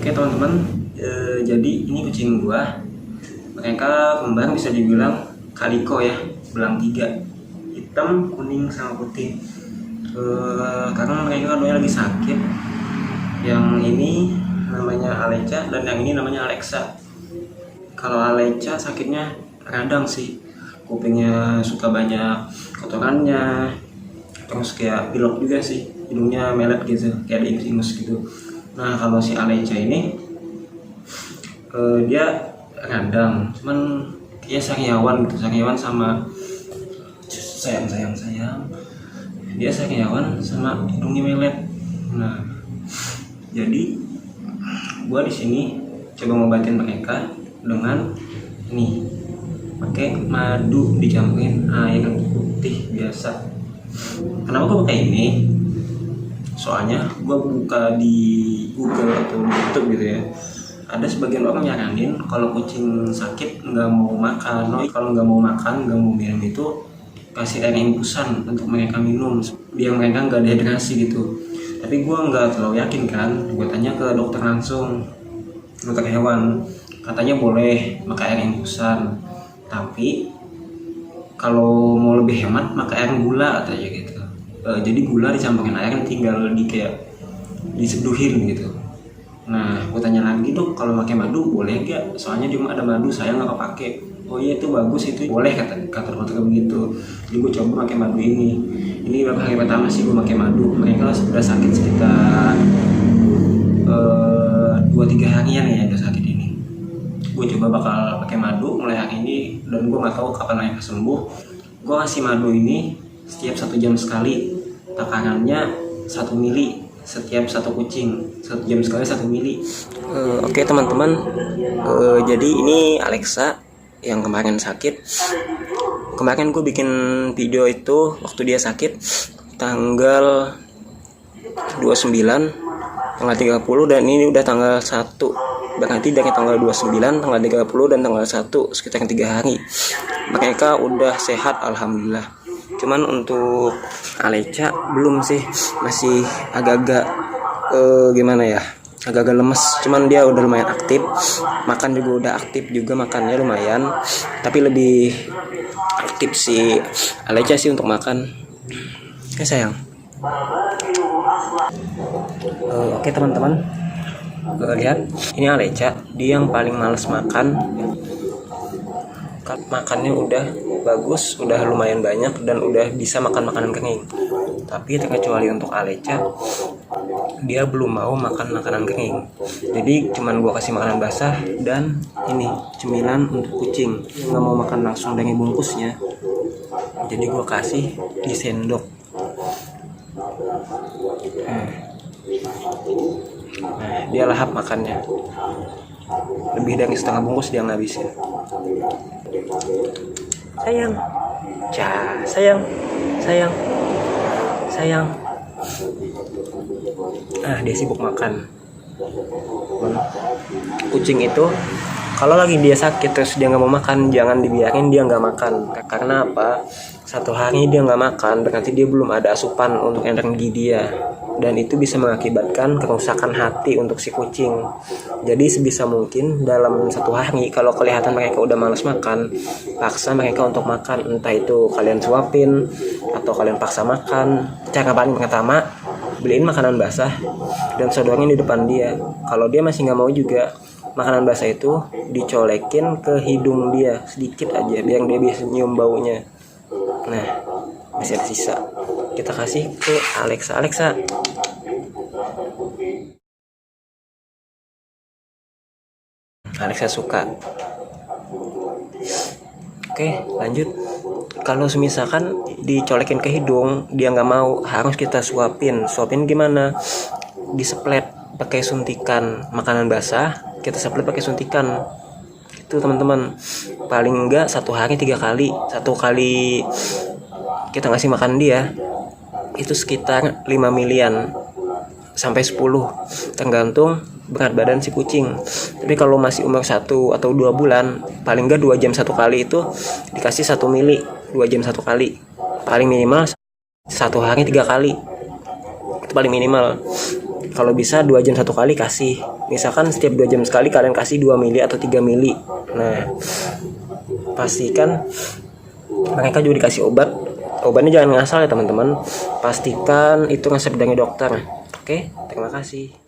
Oke teman-teman, jadi ini kucing gua. Mereka kembar, bisa dibilang kaliko ya, belang tiga, hitam, kuning sama putih. Karena mereka keduanya lagi sakit. Yang ini namanya Aleca dan yang ini namanya Alexa. Kalau Aleca sakitnya radang sih, kupingnya suka banyak kotorannya, terus kayak pilek juga sih, hidungnya melet gitu, kayak ada ingus-ingus gitu. Nah kalau si Aleca ini dia radang, cuman dia sariawan gitu, sariawan sama sayang, dia sariawan sama hidungnya melet. Nah jadi gua di sini coba ngobatin mereka dengan ini, pakai madu dicampurin air putih biasa. Kenapa gue pakai ini? Soalnya gue buka di Google atau di YouTube gitu ya, ada sebagian orang nyaranin kalau kucing sakit nggak mau makan, kalau nggak mau makan, nggak mau minum itu kasih air infusan untuk mereka minum biar mereka nggak dehidrasi gitu. Tapi gue nggak terlalu yakin kan, gue tanya ke dokter langsung, dokter hewan, katanya boleh pakai air infusan, tapi kalau mau lebih hemat pakai air gula katanya gitu. Jadi gula dicampurin air, tinggal diseduhin gitu. Nah gue tanya lagi, dok kalau pakai madu boleh gak, soalnya di rumah ada madu, saya nggak kepake. Oh iya itu bagus, itu boleh kata dokter begitu. Jadi gue coba pakai madu ini baru hari pertama sih gue pakai madu. Mereka sudah sakit sekitar 2-3 harian ya udah sakit ini. Gue coba bakal pakai madu mulai hari ini, dan gue nggak tahu kapan mereka sembuh. Gue kasih madu ini setiap 1 jam sekali, takarannya 1 mili setiap 1 kucing, 1 jam sekali 1 mili. Oke teman-teman, jadi ini Alexa yang kemarin sakit. Kemarin gue bikin video itu waktu dia sakit tanggal 29, tanggal 30, dan ini udah tanggal 1. Berarti dari tanggal 29, tanggal 30, dan tanggal 1 sekitar 3 hari. Mereka udah sehat alhamdulillah. Cuman untuk Aleca belum sih, masih agak-agak gimana ya, agak-agak lemes. Cuman dia udah lumayan aktif, makan juga udah aktif juga, makannya lumayan, tapi lebih aktif si Aleca sih untuk makan. Oke sayang. Oke teman-teman, lihat ini Aleca, dia yang paling males makan. Makannya udah bagus, udah lumayan banyak, dan udah bisa makan makanan kering. Tapi terkecuali untuk Aleca, dia belum mau makan makanan kering. Jadi cuman gua kasih makanan basah dan ini cemilan untuk kucing. Dia nggak mau makan langsung dari bungkusnya, jadi gua kasih di sendok. Nah dia lahap makannya, lebih dari setengah bungkus dia ngabisin. Sayang, sayang. Dia sibuk makan. Kucing itu kalau lagi dia sakit terus dia nggak mau makan, jangan dibiarin dia nggak makan. Karena apa? 1 hari dia nggak makan, berarti dia belum ada asupan untuk energi dia, dan itu bisa mengakibatkan kerusakan hati untuk si kucing. Jadi sebisa mungkin dalam 1 hari kalau kelihatan mereka udah malas makan, paksa mereka untuk makan. Entah itu kalian suapin atau kalian paksa makan. Cara paling pertama, beliin makanan basah dan sodorin di depan dia. Kalau dia masih nggak mau juga, makanan basah itu dicolekin ke hidung dia sedikit aja biar dia bisa nyium baunya. Nah masih ada sisa, kita kasih ke Alexa. Alexa suka. Oke lanjut. Kalau misalkan dicolekin ke hidung dia nggak mau, harus kita suapin gimana? Diseplet pakai suntikan makanan basah, kita seplet pakai suntikan. Itu teman-teman, paling enggak 1 hari 3 kali. 1 kali kita ngasih makan dia itu sekitar 5 milian sampai 10, tergantung berat badan si kucing. Tapi kalau masih umur 1 atau 2 bulan, paling enggak 2 jam 1 kali itu dikasih 1 mili, 2 jam 1 kali. Paling minimal 1 hari 3 kali, itu paling minimal. Kalau bisa 2 jam satu kali kasih. Misalkan setiap 2 jam sekali kalian kasih 2 mili atau 3 mili. Nah, pastikan mereka juga dikasih obat. Obatnya jangan ngasal ya teman-teman. Pastikan itu resep dari dokter. Oke, terima kasih.